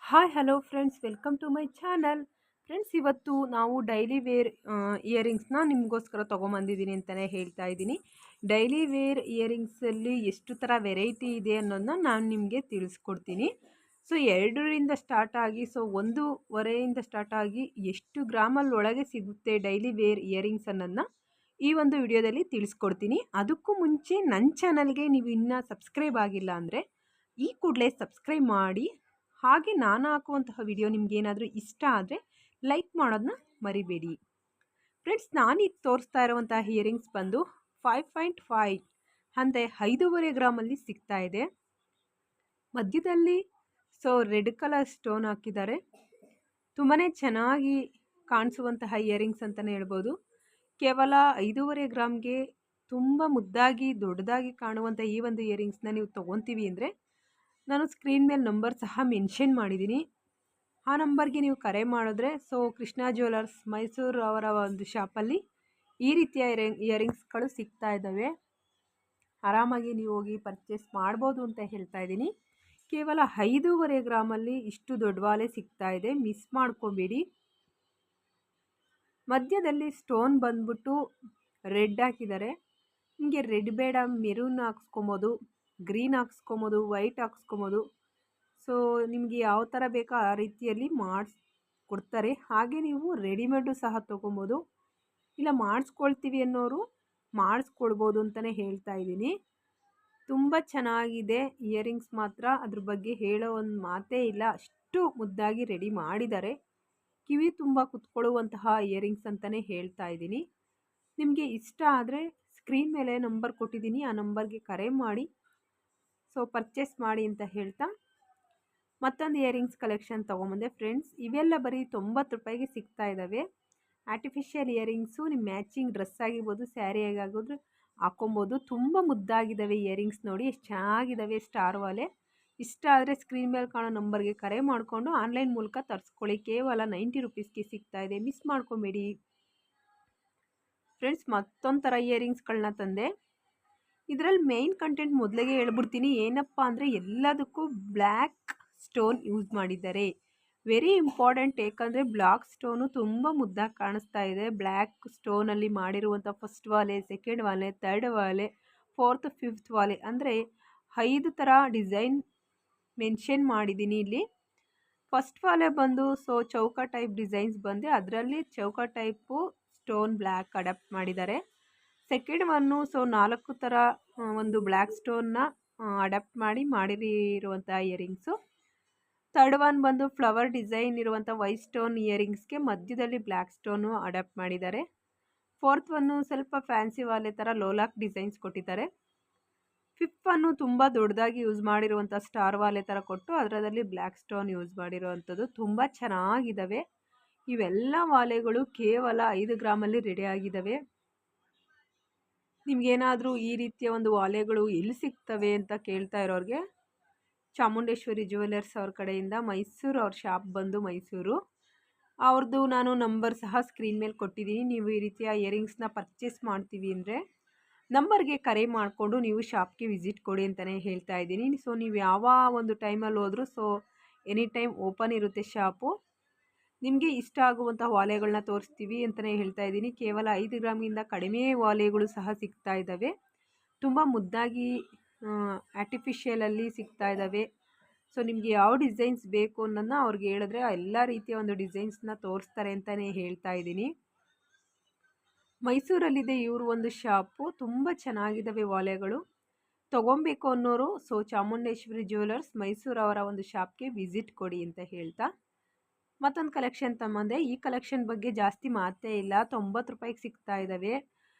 Hi hello friends, welcome to my channel. Friends, ಇವತ್ತು ನಾವು daily wear ಇಯರಿಂಗ್ಸ್ನ ನಿಮಗೋಸ್ಕರ ತೊಗೊಂಬಂದಿದ್ದೀನಿ ಅಂತಲೇ ಹೇಳ್ತಾ ಇದ್ದೀನಿ. ಡೈಲಿ ವೇರ್ ಇಯರಿಂಗ್ಸಲ್ಲಿ ಎಷ್ಟು ಥರ ವೆರೈಟಿ ಇದೆ ಅನ್ನೋದನ್ನ ನಾನು ನಿಮಗೆ ತಿಳಿಸ್ಕೊಡ್ತೀನಿ. ಸೊ 2ರಿಂದ ಸ್ಟಾರ್ಟ್ ಆಗಿ ಒಂದೂವರೆಯಿಂದ ಸ್ಟಾರ್ಟ್ ಆಗಿ ಎಷ್ಟು ಗ್ರಾಮಲ್ಲಿ ಒಳಗೆ ಸಿಗುತ್ತೆ ಡೈಲಿ ವೇರ್ ಇಯರಿಂಗ್ಸ್ ಅನ್ನೋದನ್ನ ಈ ಒಂದು ವಿಡಿಯೋದಲ್ಲಿ ತಿಳಿಸ್ಕೊಡ್ತೀನಿ. ಅದಕ್ಕೂ ಮುಂಚೆ ನನ್ನ ಚಾನಲ್ಗೆ ನೀವು ಇನ್ನೂ ಸಬ್ಸ್ಕ್ರೈಬ್ ಆಗಿಲ್ಲ ಅಂದರೆ ಈ ಕೂಡಲೇ ಸಬ್ಸ್ಕ್ರೈಬ್ ಮಾಡಿ. ಹಾಗೆ ನಾನು ಹಾಕುವಂತಹ ವಿಡಿಯೋ ನಿಮಗೇನಾದರೂ ಇಷ್ಟ ಆದರೆ ಲೈಕ್ ಮಾಡೋದನ್ನ ಮರಿಬೇಡಿ. ಫ್ರೆಂಡ್ಸ್, ನಾನೀಗ ತೋರಿಸ್ತಾ ಇರುವಂತಹ ಇಯರಿಂಗ್ಸ್ ಬಂದು 5.5 ಅಂದರೆ 5.5 ಗ್ರಾಮಲ್ಲಿ ಸಿಗ್ತಾ ಇದೆ. ಮಧ್ಯದಲ್ಲಿ ರೆಡ್ ಕಲರ್ ಸ್ಟೋನ್ ಹಾಕಿದ್ದಾರೆ. ತುಂಬಾ ಚೆನ್ನಾಗಿ ಕಾಣಿಸುವಂತಹ ಇಯರಿಂಗ್ಸ್ ಅಂತಲೇ ಹೇಳ್ಬೋದು. ಕೇವಲ 5.5 ಗ್ರಾಮ್ಗೆ ತುಂಬ ಮುದ್ದಾಗಿ ದೊಡ್ಡದಾಗಿ ಕಾಣುವಂಥ ಈ ಒಂದು ಇಯರಿಂಗ್ಸ್ನ ನೀವು ತೊಗೊತೀವಿ ಅಂದರೆ ನಾನು ಸ್ಕ್ರೀನ್ ಮೇಲೆ ನಂಬರ್ ಸಹ ಮೆನ್ಷನ್ ಮಾಡಿದ್ದೀನಿ. ಆ ನಂಬರ್ಗೆ ನೀವು ಕರೆ ಮಾಡಿದ್ರೆ ಕೃಷ್ಣ ಜ್ಯುವೆಲರ್ಸ್ ಮೈಸೂರು ಅವರ ಒಂದು ಶಾಪಲ್ಲಿ ಈ ರೀತಿಯ ಇಯರಿಂಗ್ಸ್ಗಳು ಸಿಗ್ತಾ ಇದ್ದಾವೆ. ಆರಾಮಾಗಿ ನೀವು ಹೋಗಿ ಪರ್ಚೇಸ್ ಮಾಡ್ಬೋದು ಅಂತ ಹೇಳ್ತಾ ಇದ್ದೀನಿ. ಕೇವಲ 5.5 ಗ್ರಾಮಲ್ಲಿ ಇಷ್ಟು ದೊಡ್ಡ ವಾಲೆ ಸಿಗ್ತಾ ಇದೆ, ಮಿಸ್ ಮಾಡ್ಕೋಬೇಡಿ. ಮಧ್ಯದಲ್ಲಿ ಸ್ಟೋನ್ ಬಂದ್ಬಿಟ್ಟು ರೆಡ್ ಹಾಕಿದ್ದಾರೆ. ನಿಮಗೆ ರೆಡ್ ಬೇಡ ಮೆರೂನ್ ಹಾಕ್ಸ್ಕೊಬೋದು, ಗ್ರೀನ್ ಹಾಕ್ಸ್ಕೊಬೋದು, ವೈಟ್ ಹಾಕ್ಸ್ಕೊಬೋದು. ನಿಮಗೆ ಯಾವ ಥರ ಬೇಕೋ ಆ ರೀತಿಯಲ್ಲಿ ಮಾಡಿಸ್ಕೊಡ್ತಾರೆ. ಹಾಗೆ ನೀವು ರೆಡಿಮೇಡು ಸಹ ತೊಗೊಬೋದು, ಇಲ್ಲ ಮಾಡಿಸ್ಕೊಳ್ತೀವಿ ಅನ್ನೋರು ಮಾಡಿಸ್ಕೊಡ್ಬೋದು ಅಂತಲೇ ಹೇಳ್ತಾ ಇದ್ದೀನಿ. ತುಂಬ ಚೆನ್ನಾಗಿದೆ ಇಯರಿಂಗ್ಸ್ ಮಾತ್ರ, ಅದ್ರ ಬಗ್ಗೆ ಹೇಳೋ ಒಂದು ಮಾತೇ ಇಲ್ಲ. ಅಷ್ಟು ಮುದ್ದಾಗಿ ರೆಡಿ ಮಾಡಿದ್ದಾರೆ. ಕಿವಿ ತುಂಬ ಕುತ್ಕೊಳ್ಳುವಂತಹ ಇಯರಿಂಗ್ಸ್ ಅಂತಲೇ ಹೇಳ್ತಾ ಇದ್ದೀನಿ. ನಿಮಗೆ ಇಷ್ಟ ಆದರೆ ಸ್ಕ್ರೀನ್ ಮೇಲೆ ನಂಬರ್ ಕೊಟ್ಟಿದ್ದೀನಿ, ಆ ನಂಬರ್ಗೆ ಕರೆ ಮಾಡಿ ಪರ್ಚೇಸ್ ಮಾಡಿ ಅಂತ ಹೇಳ್ತಾ ಮತ್ತೊಂದು ಇಯರಿಂಗ್ಸ್ ಕಲೆಕ್ಷನ್ ತೊಗೊಂಬಂದೆ. ಫ್ರೆಂಡ್ಸ್, ಇವೆಲ್ಲ ಬರೀ 90 ರೂಪಾಯಿಗೆ ಸಿಗ್ತಾ ಇದ್ದಾವೆ. ಆರ್ಟಿಫಿಷಿಯಲ್ ಇಯರಿಂಗ್ಸು ನಿಮ್ಮ ಮ್ಯಾಚಿಂಗ್ ಡ್ರೆಸ್ ಆಗಿರ್ಬೋದು, ಸ್ಯಾರಿ ಆಗಿರ್ಬೋದು ಹಾಕೊಬೋದು. ತುಂಬ ಮುದ್ದಾಗಿದ್ದಾವೆ ಇಯರಿಂಗ್ಸ್. ನೋಡಿ ಎಷ್ಟು ಚೆನ್ನಾಗಿದ್ದಾವೆ, ಸ್ಟಾರ್ ವಾಲೆ. ಇಷ್ಟ ಆದರೆ ಸ್ಕ್ರೀನ್ ಮೇಲೆ ಕಾಣೋ ನಂಬರ್ಗೆ ಕರೆ ಮಾಡಿಕೊಂಡು ಆನ್ಲೈನ್ ಮೂಲಕ ತರಿಸ್ಕೊಳ್ಳಿ. ಕೇವಲ 90 ರೂಪೀಸ್ಗೆ ಸಿಗ್ತಾ ಇದೆ, ಮಿಸ್ ಮಾಡ್ಕೊಬೇಡಿ. ಫ್ರೆಂಡ್ಸ್, ಮತ್ತೊಂದು ಥರ ಇಯರಿಂಗ್ಸ್ಗಳನ್ನ ತಂದೆ. ಇದರಲ್ಲಿ ಮೇಯ್ನ್ ಕಂಟೆಂಟ್ ಮೊದಲಿಗೆ ಹೇಳ್ಬಿಡ್ತೀನಿ. ಏನಪ್ಪ ಅಂದರೆ ಎಲ್ಲದಕ್ಕೂ ಬ್ಲ್ಯಾಕ್ ಸ್ಟೋನ್ ಯೂಸ್ ಮಾಡಿದ್ದಾರೆ. ವೆರಿ ಇಂಪಾರ್ಟೆಂಟ್, ಏಕೆಂದರೆ ಬ್ಲಾಕ್ ಸ್ಟೋನು ತುಂಬ ಮುದ್ದಾಗಿ ಕಾಣಿಸ್ತಾ ಇದೆ. ಬ್ಲ್ಯಾಕ್ ಸ್ಟೋನಲ್ಲಿ ಮಾಡಿರುವಂಥ ಫಸ್ಟ್ ವಾಲೆ, ಸೆಕೆಂಡ್ ವಾಲೆ, ಥರ್ಡ್ ವಾಲೆ, ಫೋರ್ತ್, ಫಿಫ್ತ್ ವಾಲೆ ಅಂದರೆ 5 ಥರ ಡಿಸೈನ್ ಮೆನ್ಷನ್ ಮಾಡಿದ್ದೀನಿ ಇಲ್ಲಿ. ಫಸ್ಟ್ ವಾಲೆ ಬಂದು ಚೌಕ ಟೈಪ್ ಡಿಸೈನ್ಸ್ ಬಂದು ಅದರಲ್ಲಿ ಚೌಕ ಟೈಪು ಸ್ಟೋನ್ ಬ್ಲ್ಯಾಕ್ ಅಡಾಪ್ಟ್ ಮಾಡಿದ್ದಾರೆ. ಸೆಕೆಂಡ್ ಒನ್ನು 4 ಥರ ಒಂದು ಬ್ಲ್ಯಾಕ್ ಸ್ಟೋನ್ನ ಅಡಾಪ್ಟ್ ಮಾಡಿರುವಂಥ ಇಯರಿಂಗ್ಸು. ಥರ್ಡ್ ಒನ್ ಬಂದು ಫ್ಲವರ್ ಡಿಸೈನ್ ಇರುವಂಥ ವೈಟ್ ಸ್ಟೋನ್ ಇಯರಿಂಗ್ಸ್ಗೆ ಮಧ್ಯದಲ್ಲಿ ಬ್ಲ್ಯಾಕ್ ಸ್ಟೋನು ಅಡಾಪ್ಟ್ ಮಾಡಿದ್ದಾರೆ. ಫೋರ್ತ್ ಒನ್ನು ಸ್ವಲ್ಪ ಫ್ಯಾನ್ಸಿ ವಾಲೆ ಥರ ಲೋಲಾಕ್ ಡಿಸೈನ್ಸ್ ಕೊಟ್ಟಿದ್ದಾರೆ. ಫಿಫ್ತ್ ಒನ್ನು ತುಂಬ ದೊಡ್ಡದಾಗಿ ಯೂಸ್ ಮಾಡಿರುವಂಥ ಸ್ಟಾರ್ ವಾಲೆ ಥರ ಕೊಟ್ಟು ಅದರಲ್ಲಿ ಬ್ಲ್ಯಾಕ್ ಸ್ಟೋನ್ ಯೂಸ್ ಮಾಡಿರುವಂಥದ್ದು. ತುಂಬ ಚೆನ್ನಾಗಿದ್ದಾವೆ ಇವೆಲ್ಲ ವಾಲೆಗಳು. ಕೇವಲ 5 ಗ್ರಾಮಲ್ಲಿ ರೆಡಿ ಆಗಿದ್ದಾವೆ. ನಿಮಗೇನಾದರೂ ಈ ರೀತಿಯ ಒಂದು ವಾಲೆಗಳು ಎಲ್ಲಿ ಸಿಗ್ತವೆ ಅಂತ ಕೇಳ್ತಾ ಇರೋರಿಗೆ ಚಾಮುಂಡೇಶ್ವರಿ ಜ್ಯುವೆಲರ್ಸ್ ಅವ್ರ ಕಡೆಯಿಂದ ಮೈಸೂರು, ಅವ್ರ ಶಾಪ್ ಬಂದು ಮೈಸೂರು. ಅವ್ರದ್ದು ನಾನು ನಂಬರ್ ಸಹ ಸ್ಕ್ರೀನ್ ಮೇಲೆ ಕೊಟ್ಟಿದ್ದೀನಿ. ನೀವು ಈ ರೀತಿಯ ಇಯರಿಂಗ್ಸ್ನ ಪರ್ಚೇಸ್ ಮಾಡ್ತೀವಿ ಅಂದರೆ ನಂಬರ್ಗೆ ಕರೆ ಮಾಡಿಕೊಂಡು ನೀವು ಶಾಪ್ಗೆ ವಿಸಿಟ್ ಕೊಡಿ ಅಂತಲೇ ಹೇಳ್ತಾ ಇದ್ದೀನಿ. ನೀವು ಯಾವ ಒಂದು ಟೈಮಲ್ಲಿ ಹೋದರೂ ಎನಿ ಟೈಮ್ ಓಪನ್ ಇರುತ್ತೆ ಶಾಪು. ನಿಮಗೆ ಇಷ್ಟ ಆಗುವಂಥ ವಾಲೆಗಳನ್ನ ತೋರಿಸ್ತೀವಿ ಅಂತಲೇ ಹೇಳ್ತಾ ಇದ್ದೀನಿ. ಕೇವಲ 5 ಗ್ರಾಮಿಂದ ಕಡಿಮೆ ವಾಲೆಗಳು ಸಹ ಸಿಗ್ತಾ ಇದ್ದಾವೆ. ತುಂಬ ಮುದ್ದಾಗಿ ಆರ್ಟಿಫಿಷಿಯಲಲ್ಲಿ ಸಿಗ್ತಾ ಇದ್ದಾವೆ. ನಿಮಗೆ ಯಾವ ಡಿಸೈನ್ಸ್ ಬೇಕು ಅನ್ನೋದನ್ನ ಅವ್ರಿಗೆ ಹೇಳಿದ್ರೆ ಎಲ್ಲ ರೀತಿಯ ಒಂದು ಡಿಸೈನ್ಸ್ನ ತೋರಿಸ್ತಾರೆ ಅಂತಲೇ ಹೇಳ್ತಾ ಇದ್ದೀನಿ. ಮೈಸೂರಲ್ಲಿದೆ ಇವರು ಒಂದು ಶಾಪು. ತುಂಬ ಚೆನ್ನಾಗಿದ್ದಾವೆ ವಾಲೆಗಳು. ತೊಗೊಬೇಕು ಅನ್ನೋರು ಚಾಮುಂಡೇಶ್ವರಿ ಜ್ಯುವೆಲರ್ಸ್ ಮೈಸೂರು ಅವರ ಒಂದು ಶಾಪ್ಗೆ ವಿಸಿಟ್ ಕೊಡಿ ಅಂತ ಹೇಳ್ತಾ ಮತ್ತೊಂದು ಕಲೆಕ್ಷನ್ ತಮ್ಮಂದೆ. ಈ ಕಲೆಕ್ಷನ್ ಬಗ್ಗೆ ಜಾಸ್ತಿ ಮಾತೇ ಇಲ್ಲ. 90 ರೂಪಾಯಿಗೆ ಸಿಗ್ತಾ ಇದ್ದಾವೆ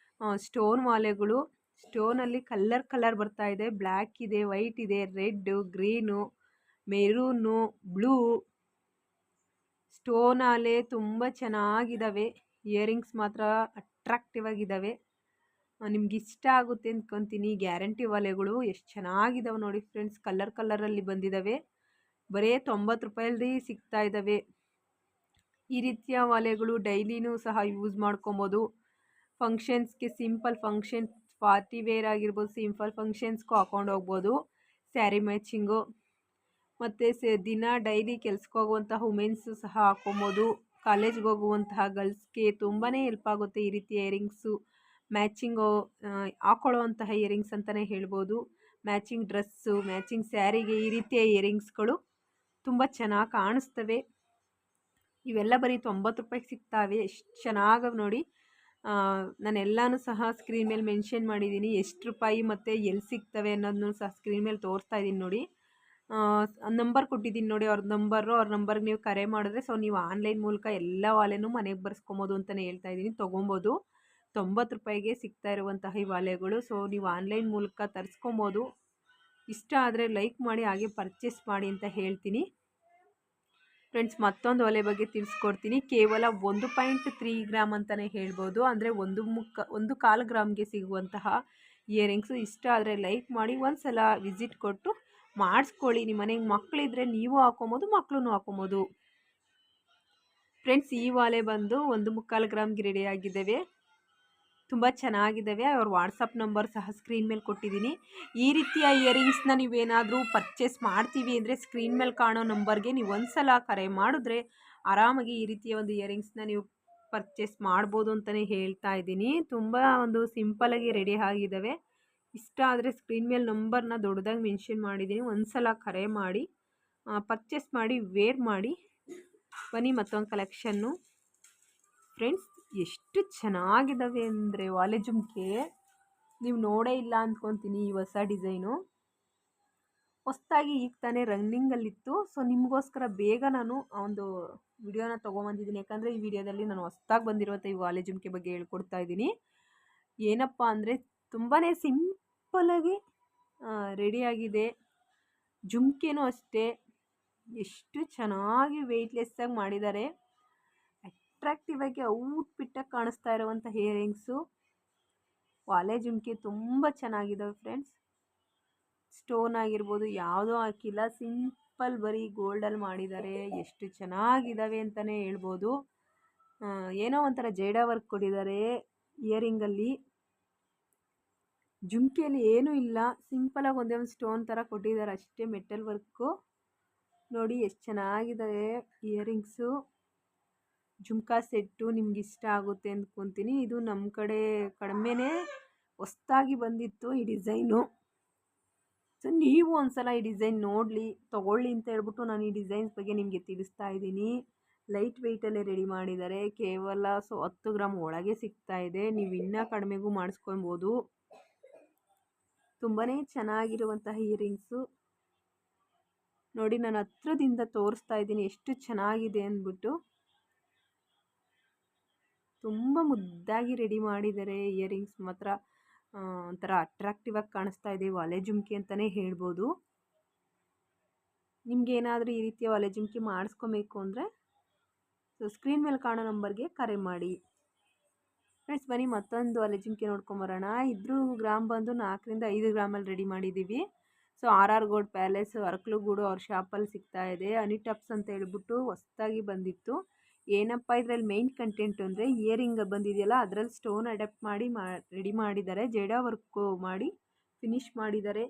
ಸ್ಟೋನ್ ವಾಲೆಗಳು. ಸ್ಟೋನಲ್ಲಿ ಕಲರ್ ಬರ್ತಾ ಇದೆ. ಬ್ಲ್ಯಾಕ್ ಇದೆ, ವೈಟ್ ಇದೆ, red, green, maroon, blue stone ಆಲೆ ತುಂಬ ಚೆನ್ನಾಗಿದ್ದಾವೆ. ಇಯರಿಂಗ್ಸ್ ಮಾತ್ರ ಅಟ್ರಾಕ್ಟಿವ್ ಆಗಿದ್ದಾವೆ. ನಿಮ್ಗೆ ಇಷ್ಟ ಆಗುತ್ತೆ ಅಂದ್ಕೊತೀನಿ. ಗ್ಯಾರಂಟಿ ವಾಲೆಗಳು ಎಷ್ಟು ಚೆನ್ನಾಗಿದ್ದಾವೆ ನೋಡಿ ಫ್ರೆಂಡ್ಸ್. ಕಲರಲ್ಲಿ ಬಂದಿದ್ದಾವೆ. ಬರೀ 90 ರೂಪಾಯಲ್ಲಿ ಸಿಗ್ತಾ ಇದ್ದಾವೆ. ಈ ರೀತಿಯ ವಾಲೆಗಳು ಡೈಲಿನೂ ಸಹ ಯೂಸ್ ಮಾಡ್ಕೊಬೋದು. ಫಂಕ್ಷನ್ಸ್ಗೆ ಸಿಂಪಲ್ ಫಂಕ್ಷನ್ಸ್, ಪಾರ್ಟಿ ವೇರ್ ಆಗಿರ್ಬೋದು, ಸಿಂಪಲ್ ಫಂಕ್ಷನ್ಸ್ಗೂ ಹಾಕೊಂಡು ಹೋಗ್ಬೋದು. ಸ್ಯಾರಿ ಮ್ಯಾಚಿಂಗು ಮತ್ತು ದಿನ ಡೈಲಿ ಕೆಲ್ಸಕ್ಕೆ ಹೋಗುವಂತಹ ವುಮೆನ್ಸು ಸಹ ಹಾಕ್ಕೊಬೋದು. ಕಾಲೇಜ್ಗೆ ಹೋಗುವಂತಹ ಗರ್ಲ್ಸ್ಗೆ ತುಂಬಾ ಹೆಲ್ಪ್ ಆಗುತ್ತೆ ಈ ರೀತಿಯ ಇಯರಿಂಗ್ಸು. ಮ್ಯಾಚಿಂಗು ಹಾಕೊಳ್ಳುವಂತಹ ಇಯರಿಂಗ್ಸ್ ಅಂತಲೇ ಹೇಳ್ಬೋದು. ಮ್ಯಾಚಿಂಗ್ ಡ್ರೆಸ್ಸು, ಮ್ಯಾಚಿಂಗ್ ಸ್ಯಾರಿಗೆ ಈ ರೀತಿಯ ಇಯರಿಂಗ್ಸ್ಗಳು ತುಂಬ ಚೆನ್ನಾಗಿ ಕಾಣಿಸ್ತವೆ. ಇವೆಲ್ಲ ಬರೀ 90 ರೂಪಾಯಿಗೆ ಸಿಗ್ತಾವೆ. ಎಷ್ಟು ಚೆನ್ನಾಗವೆ ನೋಡಿ. ನಾನೆಲ್ಲನೂ ಸಹ ಸ್ಕ್ರೀನ್ ಮೇಲೆ ಮೆನ್ಷನ್ ಮಾಡಿದ್ದೀನಿ, ಎಷ್ಟು ರೂಪಾಯಿ ಮತ್ತು ಎಲ್ಲಿ ಸಿಗ್ತವೆ ಅನ್ನೋದನ್ನು ಸಹ ಸ್ಕ್ರೀನ್ ಮೇಲೆ ತೋರಿಸ್ತಾ ಇದ್ದೀನಿ ನೋಡಿ. ನಂಬರ್ ಕೊಟ್ಟಿದ್ದೀನಿ ನೋಡಿ, ಅವ್ರ ನಂಬರ್ಗೆ ನೀವು ಕರೆ ಮಾಡಿದ್ರೆ ನೀವು ಆನ್ಲೈನ್ ಮೂಲಕ ಎಲ್ಲ ವಾಲೆನೂ ಮನೆಗೆ ಬರ್ಸ್ಕೊಬೋದು ಅಂತಲೇ ಹೇಳ್ತಾ ಇದ್ದೀನಿ. ತೊಗೊಬೋದು. 90 ರೂಪಾಯಿಗೆ ಸಿಗ್ತಾ ಇರುವಂತಹ ಈ ವಾಲೆಗಳು. ನೀವು ಆನ್ಲೈನ್ ಮೂಲಕ ತರಿಸ್ಕೊಬೋದು. ಇಷ್ಟ ಆದರೆ ಲೈಕ್ ಮಾಡಿ, ಹಾಗೆ ಪರ್ಚೇಸ್ ಮಾಡಿ ಅಂತ ಹೇಳ್ತೀನಿ. ಫ್ರೆಂಡ್ಸ್, ಮತ್ತೊಂದು ಒಲೆ ಬಗ್ಗೆ ತಿಳಿಸ್ಕೊಡ್ತೀನಿ. ಕೇವಲ 1.3 ಗ್ರಾಮ್ ಅಂತಲೇ ಹೇಳ್ಬೋದು. ಅಂದರೆ 1.25 ಗ್ರಾಮ್ಗೆ ಸಿಗುವಂತಹ ಇಯರಿಂಗ್ಸು. ಇಷ್ಟ ಆದರೆ ಲೈಕ್ ಮಾಡಿ, ಒಂದು ಸಲ ವಿಸಿಟ್ ಕೊಟ್ಟು ಮಾಡಿಸ್ಕೊಳ್ಳಿ. ನಿಮ್ಮ ಮನೆಗೆ ಮಕ್ಕಳಿದ್ರೆ ನೀವು ಹಾಕೊಬೋದು, ಮಕ್ಕಳು ಹಾಕೊಬೋದು. ಫ್ರೆಂಡ್ಸ್, ಈ ವಾಲೆ ಬಂದು 1.25 ಗ್ರಾಮ್ಗೆ ರೆಡಿಯಾಗಿದ್ದಾವೆ. ತುಂಬ ಚೆನ್ನಾಗಿದ್ದಾವೆ. ಅವ್ರ ವಾಟ್ಸಪ್ ನಂಬರ್ ಸಹ ಸ್ಕ್ರೀನ್ ಮೇಲೆ ಕೊಟ್ಟಿದ್ದೀನಿ. ಈ ರೀತಿಯ ಇಯರಿಂಗ್ಸ್ನ ನೀವೇನಾದರೂ ಪರ್ಚೇಸ್ ಮಾಡ್ತೀವಿ ಅಂದರೆ ಸ್ಕ್ರೀನ್ ಮೇಲೆ ಕಾಣೋ ನಂಬರ್ಗೆ ನೀವು ಒಂದು ಸಲ ಕರೆ ಮಾಡಿದ್ರೆ ಆರಾಮಾಗಿ ಈ ರೀತಿಯ ಒಂದು ಇಯರಿಂಗ್ಸ್ನ ನೀವು ಪರ್ಚೇಸ್ ಮಾಡ್ಬೋದು ಅಂತಲೇ ಹೇಳ್ತಾ ಇದ್ದೀನಿ. ತುಂಬ ಒಂದು ಸಿಂಪಲಾಗಿ ರೆಡಿ ಆಗಿದ್ದಾವೆ. ಇಷ್ಟ ಆದರೆ ಸ್ಕ್ರೀನ್ ಮೇಲೆ ನಂಬರ್ನ ದೊಡ್ಡದಾಗಿ ಮೆನ್ಷನ್ ಮಾಡಿದ್ದೀನಿ. ಒಂದು ಸಲ ಕರೆ ಮಾಡಿ ಪರ್ಚೇಸ್ ಮಾಡಿ, ವೇರ್ ಮಾಡಿ. ಬನ್ನಿ ಮತ್ತೊಂದು ಕಲೆಕ್ಷನ್ನು. ಫ್ರೆಂಡ್ಸ್, ಎಷ್ಟು ಚೆನ್ನಾಗಿದ್ದಾವೆ ಅಂದರೆ ವಾಲೆ ಜುಮ್ಕೆ ನೀವು ನೋಡೇ ಇಲ್ಲ ಅಂದ್ಕೊತೀನಿ. ಈ ಹೊಸ ಡಿಸೈನು ಹೊಸದಾಗಿ ಈಗ ತಾನೇ ರನ್ನಿಂಗಲ್ಲಿತ್ತು. ನಿಮಗೋಸ್ಕರ ಬೇಗ ನಾನು ಒಂದು ವಿಡಿಯೋನ ತೊಗೊಂಬಂದಿದ್ದೀನಿ. ಯಾಕಂದರೆ ಈ ವಿಡಿಯೋದಲ್ಲಿ ನಾನು ಹೊಸದಾಗಿ ಬಂದಿರುವಂಥ ಈ ವಾಲೆ ಜುಮ್ಕೆ ಬಗ್ಗೆ ಹೇಳ್ಕೊಡ್ತಾ ಇದ್ದೀನಿ. ಏನಪ್ಪ ಅಂದರೆ ತುಂಬಾ ಸಿಂಪಲಾಗಿ ರೆಡಿಯಾಗಿದೆ. ಜುಮ್ಕೆನೂ ಅಷ್ಟೇ ಎಷ್ಟು ಚೆನ್ನಾಗಿ ವೆಯ್ಟ್ಲೆಸ್ಸಾಗಿ ಮಾಡಿದ್ದಾರೆ. ಅಟ್ರಾಕ್ಟಿವ್ ಆಗಿ ಔಟ್ಫಿಟ್ಟಾಗಿ ಕಾಣಿಸ್ತಾ ಇರುವಂಥ ಇಯರಿಂಗ್ಸು. ವಾಲೆ ಜುಮ್ಕೆ ತುಂಬ ಚೆನ್ನಾಗಿದ್ದಾವೆ ಫ್ರೆಂಡ್ಸ್. ಸ್ಟೋನ್ ಆಗಿರ್ಬೋದು ಯಾವುದೂ ಹಾಕಿಲ್ಲ, ಸಿಂಪಲ್ ಬರೀ ಗೋಲ್ಡಲ್ಲಿ ಮಾಡಿದ್ದಾರೆ. ಎಷ್ಟು ಚೆನ್ನಾಗಿದ್ದಾವೆ ಅಂತಲೇ ಹೇಳ್ಬೋದು. ಏನೋ ಒಂಥರ ಜೇಡ ವರ್ಕ್ ಕೊಟ್ಟಿದ್ದಾರೆ ಇಯರಿಂಗಲ್ಲಿ. ಜುಮ್ಕೆಯಲ್ಲಿ ಏನೂ ಇಲ್ಲ, ಸಿಂಪಲಾಗಿ ಒಂದೇ ಒಂದು ಸ್ಟೋನ್ ಥರ ಕೊಟ್ಟಿದ್ದಾರೆ ಅಷ್ಟೇ, ಮೆಟಲ್ ವರ್ಕು. ನೋಡಿ ಎಷ್ಟು ಚೆನ್ನಾಗಿದ್ದಾವೆ ಇಯರಿಂಗ್ಸು. ಜುಮ್ಕಾ ಸೆಟ್ಟು ನಿಮ್ಗೆ ಇಷ್ಟ ಆಗುತ್ತೆ ಅಂದ್ಕೊತೀನಿ. ಇದು ನಮ್ಮ ಕಡೆ ಕಡಿಮೆನೇ ಹೊಸ್ದಾಗಿ ಬಂದಿತ್ತು ಈ ಡಿಸೈನು. ನೀವು ಒಂದ್ಸಲ ಈ ಡಿಸೈನ್ ನೋಡಲಿ, ತೊಗೊಳ್ಳಿ ಅಂತ ಹೇಳ್ಬಿಟ್ಟು ನಾನು ಈ ಡಿಸೈನ್ಸ್ ಬಗ್ಗೆ ನಿಮಗೆ ತಿಳಿಸ್ತಾ ಇದ್ದೀನಿ. ಲೈಟ್ ವೆಯ್ಟಲ್ಲೇ ರೆಡಿ ಮಾಡಿದ್ದಾರೆ. ಕೇವಲ 10 ಗ್ರಾಮ್ ಒಳಗೆ ಸಿಗ್ತಾ ಇದೆ. ನೀವು ಇನ್ನೂ ಕಡಿಮೆಗೂ ಮಾಡಿಸ್ಕೊಬೋದು. ತುಂಬಾ ಚೆನ್ನಾಗಿರುವಂತಹ ಇಯರಿಂಗ್ಸು ನೋಡಿ. ನಾನು ಹತ್ರದಿಂದ ತೋರಿಸ್ತಾ ಇದ್ದೀನಿ ಎಷ್ಟು ಚೆನ್ನಾಗಿದೆ ಅಂದ್ಬಿಟ್ಟು. ತುಂಬ ಮುದ್ದಾಗಿ ರೆಡಿ ಮಾಡಿದ್ದಾರೆ ಇಯರಿಂಗ್ಸ್. ಮಾತ್ರ ಒಂಥರ ಅಟ್ರಾಕ್ಟಿವ್ ಆಗಿ ಕಾಣಿಸ್ತಾ ಇದೆ. ವಾಲೆ ಜುಮ್ಕಿ ಅಂತಲೇ ಹೇಳ್ಬೋದು. ನಿಮ್ಗೇನಾದರೂ ಈ ರೀತಿಯ ವಾಲೆ ಜುಮ್ಕಿ ಮಾಡಿಸ್ಕೊಬೇಕು ಅಂದರೆ ಸ್ಕ್ರೀನ್ ಮೇಲೆ ಕಾಣೋ ನಂಬರ್ಗೆ ಕರೆ ಮಾಡಿ. ಫ್ರೆಂಡ್ಸ್, ಬನ್ನಿ ಮತ್ತೊಂದು ವಾಲೆ ಜುಮ್ಕಿ ನೋಡ್ಕೊಂಬರೋಣ. ಇದ್ರ ಗ್ರಾಮ್ ಬಂದು 4 ರಿಂದ 5 ಗ್ರಾಮಲ್ಲಿ ರೆಡಿ ಮಾಡಿದ್ದೀವಿ. RR ಗೋಲ್ಡ್ ಪ್ಯಾಲೇಸ್ ಅರಕಲಗೂಡು ಅವ್ರ ಶಾಪಲ್ಲಿ ಸಿಗ್ತಾ ಇದೆ. ಹನಿ ಟಪ್ಸ್ ಅಂತ ಹೇಳ್ಬಿಟ್ಟು ಹೊಸದಾಗಿ ಬಂದಿತ್ತು. ಏನಪ್ಪ ಇದರಲ್ಲಿ ಮೇನ್ ಕಂಟೆಂಟ್ ಅಂದರೆ ಇಯರಿಂಗ್ ಬಂದಿದೆಯಲ್ಲ, ಅದರಲ್ಲಿ ಸ್ಟೋನ್ ಅಡ್ಯಾಪ್ಟ್ ಮಾಡಿ ರೆಡಿ ಮಾಡಿದ್ದಾರೆ. ಜೇಡ ವರ್ಕು ಮಾಡಿ ಫಿನಿಶ್ ಮಾಡಿದ್ದಾರೆ.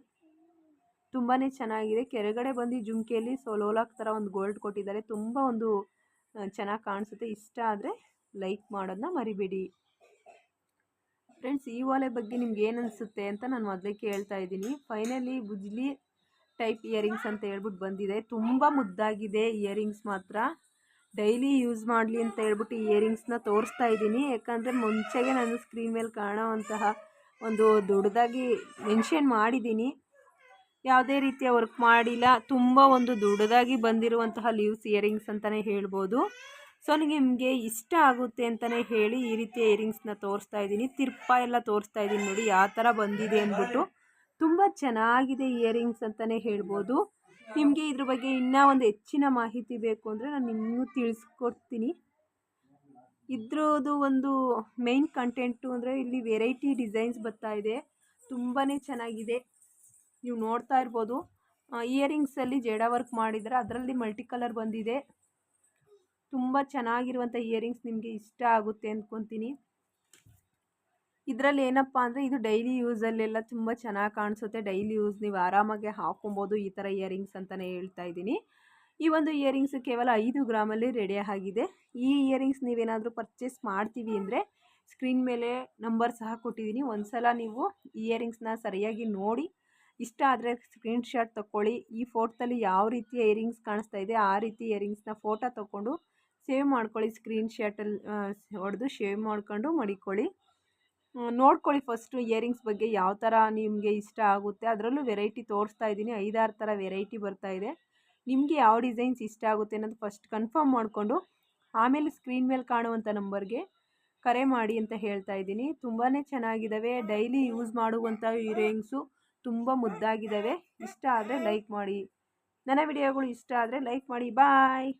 ತುಂಬಾ ಚೆನ್ನಾಗಿದೆ. ಕೆಳಗಡೆ ಬಂದು ಜುಮ್ಕೆಯಲ್ಲಿ ಲೋಲಾಕ್ ಥರ ಒಂದು ಗೋಲ್ಡ್ ಕೊಟ್ಟಿದ್ದಾರೆ. ತುಂಬ ಒಂದು ಚೆನ್ನಾಗಿ ಕಾಣಿಸುತ್ತೆ. ಇಷ್ಟ ಆದರೆ ಲೈಕ್ ಮಾಡೋದನ್ನ ಮರಿಬೇಡಿ. ಫ್ರೆಂಡ್ಸ್, ಈ ವಾಲೆ ಬಗ್ಗೆ ನಿಮ್ಗೆ ಏನು ಅನಿಸುತ್ತೆ ಅಂತ ನಾನು ಮೊದಲೇ ಕೇಳ್ತಾ ಇದ್ದೀನಿ. ಫೈನಲಿ ಬುಜ್ಲಿ ಟೈಪ್ ಇಯರಿಂಗ್ಸ್ ಅಂತ ಹೇಳ್ಬಿಟ್ಟು ಬಂದಿದೆ. ತುಂಬ ಮುದ್ದಾಗಿದೆ ಇಯರಿಂಗ್ಸ್ ಮಾತ್ರ. ಡೈಲಿ ಯೂಸ್ ಮಾಡಲಿ ಅಂತ ಹೇಳ್ಬಿಟ್ಟು ಇಯರಿಂಗ್ಸ್ನ ತೋರಿಸ್ತಾ ಇದ್ದೀನಿ. ಯಾಕಂದರೆ ಮುಂಚೆಗೆ ನಾನು ಸ್ಕ್ರೀನ್ ಮೇಲೆ ಕಾಣೋವಂತಹ ಒಂದು ದೊಡ್ಡದಾಗಿ ಮೆನ್ಷನ್ ಮಾಡಿದ್ದೀನಿ. ಯಾವುದೇ ರೀತಿಯ ವರ್ಕ್ ಮಾಡಿಲ್ಲ. ತುಂಬ ಒಂದು ದೊಡ್ಡದಾಗಿ ಬಂದಿರುವಂತಹ ಲೀವ್ಸ್ ಇಯರಿಂಗ್ಸ್ ಅಂತಲೇ ಹೇಳ್ಬೋದು. ನಿಮಗೆ ಇಷ್ಟ ಆಗುತ್ತೆ ಅಂತಲೇ ಹೇಳಿ ಈ ರೀತಿಯ ಇಯರಿಂಗ್ಸ್ನ ತೋರಿಸ್ತಾ ಇದ್ದೀನಿ. ತಿರ್ಪ ಎಲ್ಲ ತೋರಿಸ್ತಾ ಇದ್ದೀನಿ ನೋಡಿ ಯಾವ ಥರ ಬಂದಿದೆ ಅಂದ್ಬಿಟ್ಟು. ತುಂಬ ಚೆನ್ನಾಗಿದೆ ಇಯರಿಂಗ್ಸ್ ಅಂತಲೇ ಹೇಳ್ಬೋದು. ನಿಮಗೆ ಇದ್ರ ಬಗ್ಗೆ ಇನ್ನೂ ಒಂದು ಹೆಚ್ಚಿನ ಮಾಹಿತಿ ಬೇಕು ಅಂದರೆ ನಾನು ನಿಮಗೂ ತಿಳಿಸ್ಕೊಡ್ತೀನಿ. ಇದ್ರದ್ದು ಒಂದು ಮೇನ್ ಕಂಟೆಂಟು ಅಂದರೆ ಇಲ್ಲಿ ವೆರೈಟಿ ಡಿಸೈನ್ಸ್ ಬರ್ತಾ ಇದೆ. ತುಂಬಾ ಚೆನ್ನಾಗಿದೆ. ನೀವು ನೋಡ್ತಾ ಇರ್ಬೋದು. ಇಯರಿಂಗ್ಸಲ್ಲಿ ಜೇಡ ವರ್ಕ್ ಮಾಡಿದರೆ ಅದರಲ್ಲಿ ಮಲ್ಟಿ ಕಲರ್ ಬಂದಿದೆ. ತುಂಬ ಚೆನ್ನಾಗಿರುವಂಥ ಇಯರಿಂಗ್ಸ್ ನಿಮಗೆ ಇಷ್ಟ ಆಗುತ್ತೆ ಅಂದ್ಕೊತೀನಿ. ಇದರಲ್ಲಿ ಏನಪ್ಪ ಅಂದರೆ ಇದು ಡೈಲಿ ಯೂಸಲ್ಲೆಲ್ಲ ತುಂಬ ಚೆನ್ನಾಗಿ ಕಾಣಿಸುತ್ತೆ. ಡೈಲಿ ಯೂಸ್ ನೀವು ಆರಾಮಾಗಿ ಹಾಕೊಬೋದು ಈ ಥರ ಇಯರಿಂಗ್ಸ್ ಅಂತಲೇ ಹೇಳ್ತಾ ಇದ್ದೀನಿ. ಈ ಒಂದು ಇಯರಿಂಗ್ಸ್ ಕೇವಲ 5 ಗ್ರಾಮಲ್ಲಿ ರೆಡಿ ಆಗಿದೆ. ಈ ಇಯರಿಂಗ್ಸ್ ನೀವೇನಾದರೂ ಪರ್ಚೇಸ್ ಮಾಡ್ತೀವಿ ಅಂದರೆ ಸ್ಕ್ರೀನ್ ಮೇಲೆ ನಂಬರ್ ಸಹ ಕೊಟ್ಟಿದ್ದೀನಿ. ಒಂದು ಸಲ ನೀವು ಇಯರಿಂಗ್ಸ್ನ ಸರಿಯಾಗಿ ನೋಡಿ ಇಷ್ಟ ಆದರೆ ಸ್ಕ್ರೀನ್ಶಾಟ್ ತಗೊಳ್ಳಿ. ಈ ಫೋಟೋದಲ್ಲಿ ಯಾವ ರೀತಿಯ ಇಯರಿಂಗ್ಸ್ ಕಾಣಿಸ್ತಾ ಇದೆ ಆ ರೀತಿ ಇಯರಿಂಗ್ಸ್ನ ಫೋಟೋ ತಗೊಂಡು ಸೇವ್ ಮಾಡ್ಕೊಳ್ಳಿ. ಸ್ಕ್ರೀನ್ಶಾಟಲ್ಲಿ ಹೊಡೆದು ಸೇವ್ ಮಾಡ್ಕೊಂಡು ಮಡಿಕೊಳ್ಳಿ. ನೋಡ್ಕೊಳ್ಳಿ ಫಸ್ಟು ಇಯರಿಂಗ್ಸ್ ಬಗ್ಗೆ ಯಾವ ಥರ ನಿಮಗೆ ಇಷ್ಟ ಆಗುತ್ತೆ. ಅದರಲ್ಲೂ ವೆರೈಟಿ ತೋರಿಸ್ತಾ ಇದ್ದೀನಿ, 5-6 ಥರ ವೆರೈಟಿ ಬರ್ತಾ ಇದೆ. ನಿಮಗೆ ಯಾವ ಡಿಸೈನ್ಸ್ ಇಷ್ಟ ಆಗುತ್ತೆ ಅನ್ನೋದು ಫಸ್ಟ್ ಕನ್ಫರ್ಮ್ ಮಾಡಿಕೊಂಡು ಆಮೇಲೆ ಸ್ಕ್ರೀನ್ ಮೇಲೆ ಕಾಣುವಂಥ ನಂಬರ್ಗೆ ಕರೆ ಮಾಡಿ ಅಂತ ಹೇಳ್ತಾ ಇದ್ದೀನಿ. ತುಂಬಾ ಚೆನ್ನಾಗಿದ್ದಾವೆ, ಡೈಲಿ ಯೂಸ್ ಮಾಡುವಂಥ ಇಯರಿಂಗ್ಸು ತುಂಬ ಮುದ್ದಾಗಿದ್ದಾವೆ. ಇಷ್ಟ ಆದರೆ ಲೈಕ್ ಮಾಡಿ. ನನ್ನ ವಿಡಿಯೋಗಳು ಇಷ್ಟ ಆದರೆ ಲೈಕ್ ಮಾಡಿ. ಬಾಯ್.